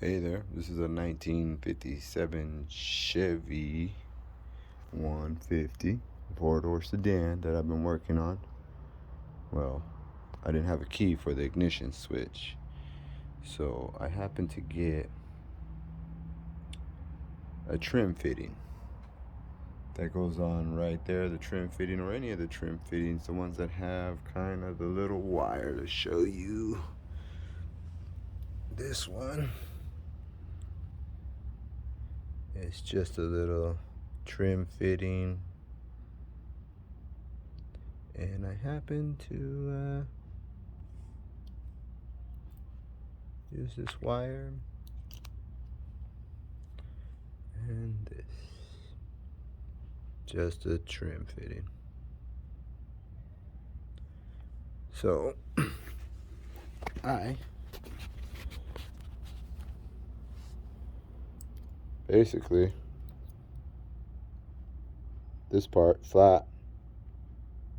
Hey there, this is a 1957 Chevy 150 four-door sedan that I've been working on. Well, I didn't have a key for the ignition switch, so I happened to get a trim fitting that goes on right there, the trim fitting, or any of the trim fittings, the ones that have kind of the little wire to show you. This one, it's just a little trim fitting, and I happen to use this wire and this, just a trim fitting. So I basically, this part flat,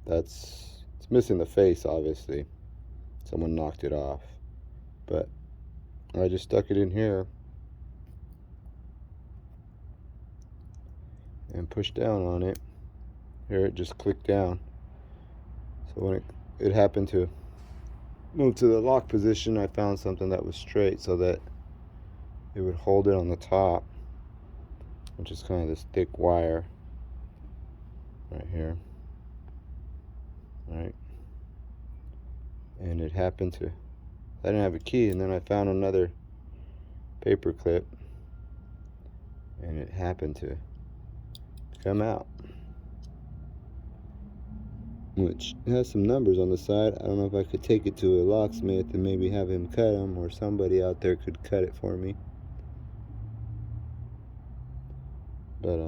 it's missing the face, obviously someone knocked it off, but I just stuck it in here and pushed down on it. Here it just clicked down, so when it happened to move to the lock position, I found something that was straight so that it would hold it on the top, which is kind of this thick wire right here. Right, and it happened to, I didn't have a key, and then I found another paper clip, and it happened to come out, which has some numbers on the side. I don't know if I could take it to a locksmith and maybe have him cut them, or somebody out there could cut it for me. But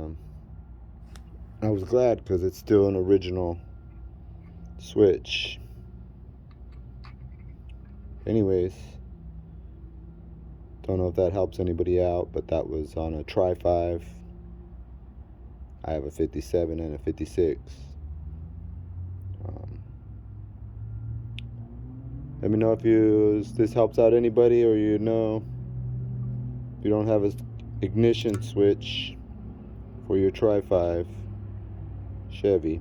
I was glad because it's still an original switch. Anyways, don't know if that helps anybody out, but that was on a Tri-5. I have a 57 and a 56. Let me know if this helps out anybody, or if you don't have an ignition switch for your Tri-5 Chevy.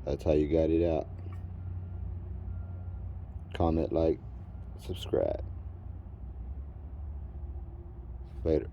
That's how you got it out. Comment, like, subscribe. Later.